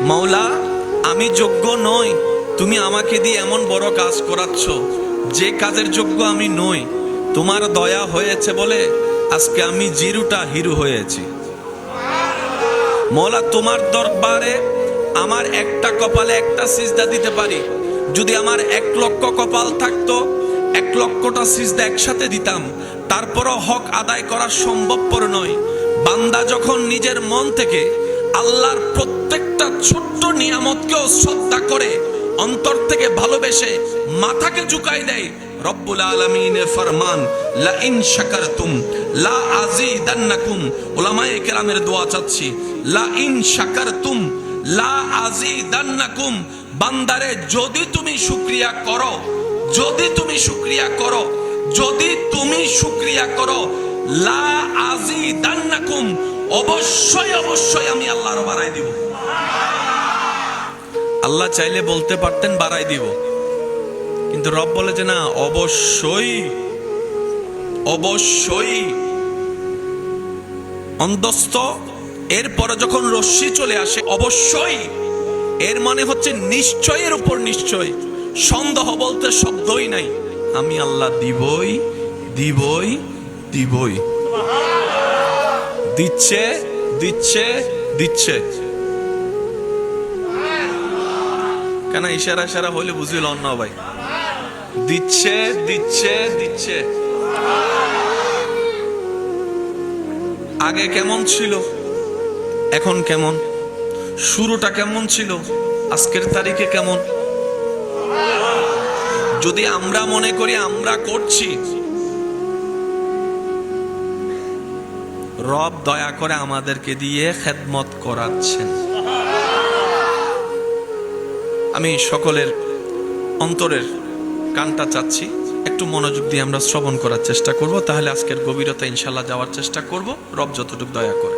মাওলা আমি যোগ্য নই, তুমি আমাকে দিয়ে এমন বড় কাজ করাচ্ছ যে কাজের যোগ্য আমি নই। তোমার দয়া হয়েছে বলে আজকে আমি জিরুটা হিরো হয়েছি। মাওলা তোমার দরবারে আমার একটা কপালে একটা সিজদা দিতে পারি। যদি আমার 1,00,000 কপাল থাকতো 1,00,000টা সিজদা একসাথে দিতাম, তারপরও হক আদায় করা সম্ভবপর নয়। বান্দা যখন নিজের মন থেকে আল্লাহর প্রত্যেকটা ছোট্ট নিয়ামতকেও শ্রদ্ধা করে, অন্তর থেকে ভালোবেসে মাথাকে ঝুঁকাই দেয়, রব্বুল আলামিনের ফরমান লা ইন শাকারতুম লা আযীদান্নাকুম। উলামায়ে কেরামের দোয়া চাচ্ছি, লা ইন শাকারতুম লা আযীদান্নাকুম। বান্দারে যদি তুমি শুকরিয়া করো, যদি তুমি শুকরিয়া করো, যদি তুমি শুকরিয়া করো, লা আযীদান্নাকুম, অবশ্যই অবশ্যই আমি আল্লাহর বাড়াই দিব। আল্লাহ চাইলে বলতে পারতেন বাড়াই দিব, কিন্তু রব বলে যে না, অবশ্যই অবশ্যই অন্তস্থ। এরপরে যখন রশ্মি চলে আসে অবশ্যই, এর মানে হচ্ছে নিশ্চয়ের উপর নিশ্চয়, সন্দেহ বলতে শব্দই নাই। আমি আল্লাহ দিবই দিবই দিবই, দিচ্ছে দিচ্ছে দিচ্ছে। কেন ইশারা ইশারা হইলে বুঝিল না ভাই? দিচ্ছে দিচ্ছে দিচ্ছে। আগে কেমন ছিল, এখন কেমন? শুরুটা কেমন ছিল, আজকের তারিখে কেমন? যদি আমরা মনে করি আমরা করছি, রব দয়া করে আমাদেরকে দিয়ে খেদমত করাচ্ছেন। আমি সকলের অন্তরের কানটা চাচ্ছি, একটু মনোযোগ দিয়ে আমরা শ্রবণ করার চেষ্টা করব, তাহলে আজকের গভীরতা ইনশাল্লাহ যাওয়ার চেষ্টা করব, রব যতটুকু দয়া করে।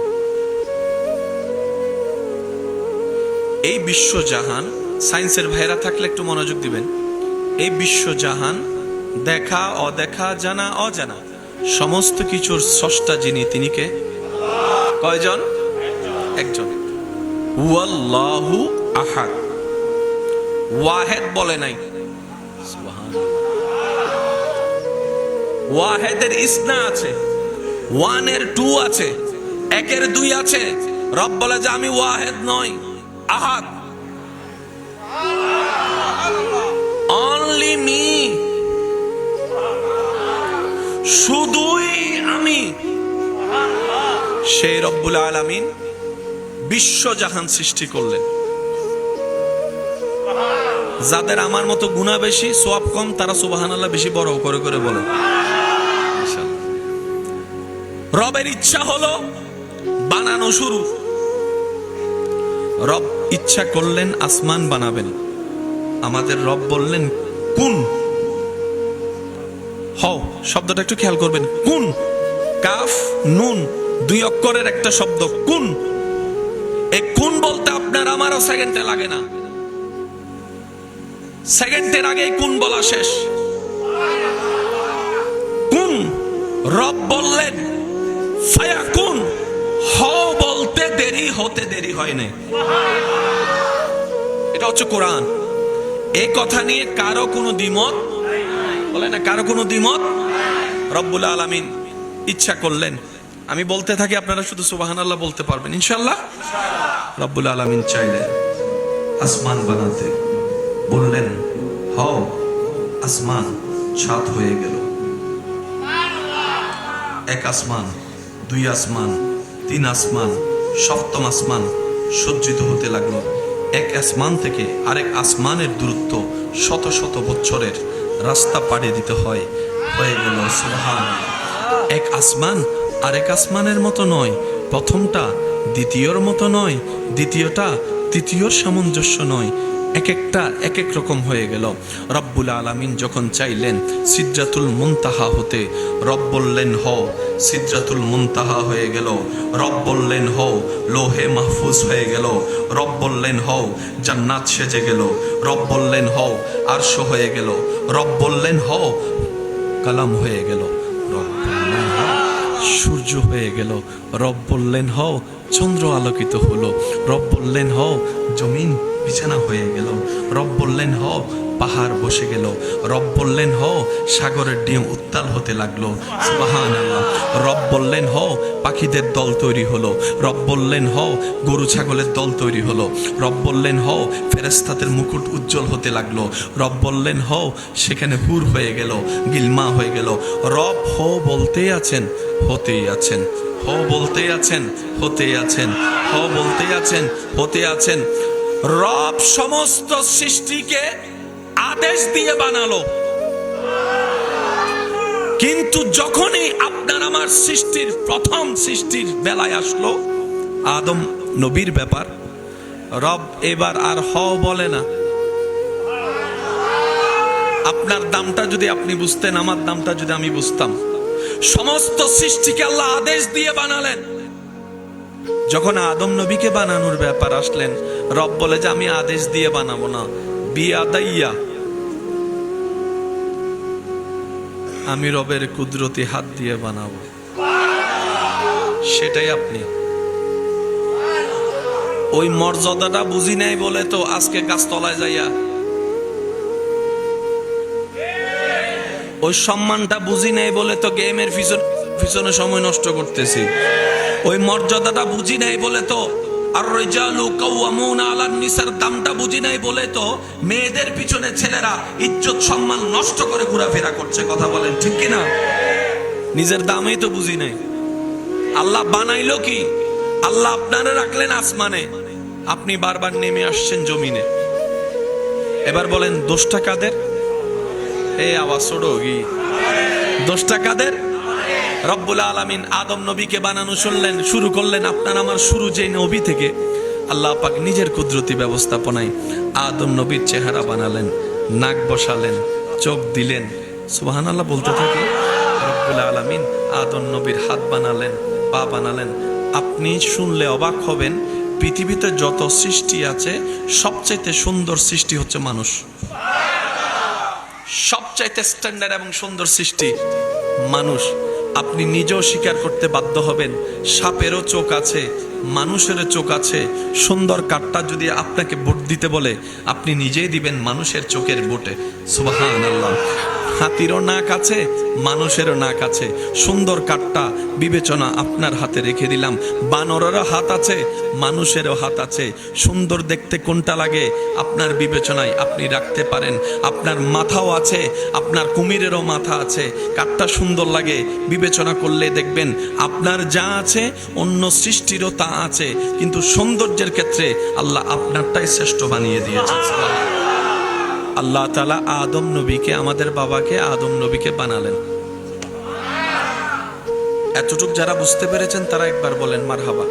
এই বিশ্বজাহান, সায়েন্সের ভাইরা থাকলে একটু মনোযোগ দিবেন। এই বিশ্বজাহান, দেখা অদেখা জানা অজানা সমস্ত কিছুর স্রষ্টা যিনি, তিনি কে? কয়জন? একজন। ওয়াল্লাহু আহাদ। ওয়াহেদ বলে নাই, ওয়াহেদের ইসনা আছে, ওয়ানের 2 আছে, 1-এর 2 আছে। রব বলে যে আমি ওয়াহেদ নই, আহাদ। অনলি মি, শুধুই আমি। সেই রব্বুল আলামিন বিশ্বজাহান সৃষ্টি করলেন। যাদের আমার মতো গুনাহ বেশি, সওয়াব কম, তারা সুবহানাল্লাহ বেশি বড় করে করে বলে। রবের ইচ্ছা হলো বানানো শুরু। রব ইচ্ছা করলেন আসমান বানাবেন, আমাদের রব বললেন কুন হও। শব্দটা একটু খেয়াল করবেন, কুন, কাফ নুন 2 অক্ষরের একটা শব্দ কুন। এই কুন বলতে আপনার আমারও সেকেন্ডে লাগে না, সেকেন্ডের আগেই কুন বলা শেষ। কুন, রব বললেন ফায়াকুন, হও বলতে দেরি হতে দেরি হয় না। এটা হচ্ছে কোরআন। এই কথা নিয়ে কারো কোনো দ্বিমত বলে না, কারো কোনো দ্বিমত। রব্বুল আলামিন ইচ্ছা করলেন, আমি বলতে থাকি, আপনারা শুধু সুবহানাল্লাহ বলতে পারবেন ইনশাআল্লাহ। রব্বুল আলামিন চাইলেন আসমান বানাতে, বললেন হও, আসমান ছাদ হয়ে গেল। 1 আসমান, 2 আসমান, 3 আসমান, 7ম আসমান সজ্জিত হতে লাগলো। 1 আসমান থেকে আরেক আসমানের দূরত্ব শত শত বছরের রাস্তা পাড়ি দিতে হয়। হয়ে গেল সুবহানাল্লাহ। 1 আসমান আরেক আসমানের মতো নয়, প্রথমটা দ্বিতীয়র মতো নয়, দ্বিতীয়টা তৃতীয়র সামঞ্জস্য নয়, এক একটা এক এক রকম হয়ে গেল। রব্বুল আলামিন যখন চাইলেন সিদরাতুল মুনতাহা হতে, রব বললেন হও, সিদরাতুল মুনতাহা হয়ে গেল। রব বললেন হও, লোহে মাহফুজ হয়ে গেল। রব বললেন হও, জান্নাত সেজে গেল। রব বললেন হও, আরশ হয়ে গেল। রব বললেন হও, কালাম হয়ে গেল। রব বললেন হও, সূর্য হয়ে গেল। রব বললেন হও, চন্দ্র আলোকিত হলো। রব বললেন হও জমিন বিছানা হয়ে গেল। রব বললেন হও পাহাড় বসে গেল। রব বললেন হও সাগরের ডিম উত্তাল হতে লাগলো। সুবহানাল্লাহ। রব বললেন হও পাখিদের দল তৈরি হলো। রব বললেন হও গরু ছাগলের দল তৈরি হলো। রব বললেন হও ফেরেশতাদের মুকুট উজ্জ্বল হতে লাগলো। রব বললেন হও সেখানে হুর হয়ে গেল, গিলমা হয়ে গেল। রব হো বলতেই আছেন, হতেই আছেন। হো বলতেই আছেন, হতেই আছেন। হো বলতেই আছেন, হতে আছেন। রব সমস্ত সৃষ্টিকে আদেশ দিয়ে বানালো। কিন্তু যখনই আপনার আমার সৃষ্টির প্রথম সৃষ্টির বেলায় আসলো আদম নবীর ব্যাপার, রব এবার আর হ বলে না। আপনার দামটা যদি আপনি বুঝতেন, আমার দামটা যদি আমি বুঝতাম, সমস্ত সৃষ্টিকে আল্লাহ আদেশ দিয়ে বানালেন। যখন আদম নবীকে বানানোর ব্যাপার আসলেন, রব বলে যে আমি আদেশ দিয়ে বানাবো না, বিয়াদাইয়া, আমি রবের কুদরতি হাত দিয়ে বানাবো। সেটাই আপনি ওই মর্যাদাটা বুঝি নাই বলে তো আজকে গাছতলায় যাইয়া, ওই সম্মানটা বুঝি নাই বলে তো গেমের পিছনে সময় নষ্ট করতেছি। ওই মর্যাদাটা বুঝি নাই বলে তো আর রিজালু কাওয়ামুনা আলান নিসার দামটা বুঝি নাই বলে তো মেয়েদের পিছনে ছেলেরা ইজ্জত সম্মান নষ্ট করে ঘোরাফেরা করছে। কথা বলেন ঠিক কিনা? নিজের দামই তো বুঝি নাই। আল্লাহ বানাইলো কি? আল্লাহ আপনারে রাখলেন আসমানে, আপনি বারবার নেমে আসছেন জমিনে। এবার বলেন দোষটা কাদের? এই আওয়াজ ছোড়ো কি? দোষটা কাদের? রব্বুল আলামিন আদম নবীকে বানানো শুরু করলেন। আপনার আমার শুরু যে নবী থেকে, আল্লাহ পাক নিজের কুদরতি ব্যবস্থাপনায় আদম নবীর চেহারা বানালেন, নাক বসালেন, চোখ দিলেন। সুবহানাল্লাহ বলতে থাকি। রব্বুল আলামিন আদম নবীর হাত বানালেন, পা বানালেন। আপনি শুনলে অবাক হবেন, পৃথিবীতে যত সৃষ্টি আছে সবচাইতে সুন্দর সৃষ্টি হচ্ছে মানুষ। সবচাইতে স্ট্যান্ডার্ড এবং সুন্দর সৃষ্টি মানুষ। আপনি নিজেও স্বীকার করতে বাধ্য হবেন, সাপেরও চোখ আছে, মানুষেরও চোখ আছে। সুন্দর কাঠটা যদি আপনাকে ভোট দিতে বলে, আপনি নিজেই দিবেন মানুষের চোখের ভোটে। সুবহানাল্লাহ। হাতিরও নাক আছে, মানুষেরও নাক আছে। সুন্দর কাঠটা বিবেচনা আপনার হাতে রেখে দিলাম। বানরেরও হাত আছে, মানুষেরও হাত আছে। সুন্দর দেখতে কোনটা লাগে আপনার বিবেচনায় আপনি রাখতে পারেন। আপনার মাথাও আছে, আপনার কুমিরেরও মাথা আছে। কাঠটা সুন্দর লাগে বিবেচনা করলে দেখবেন আপনার যা আছে অন্য সৃষ্টিরও তা আছে, কিন্তু সৌন্দর্যের ক্ষেত্রে আল্লাহ আপনারটাই শ্রেষ্ঠ বানিয়ে দিয়েছেন। আল্লাহ তাআলা আদম নবীকে, আমাদের বাবাকে আদম নবীকে বানালেন। এতটুক যারা বুঝতে পেরেছেন তারা একবার বলেন মারহাবা।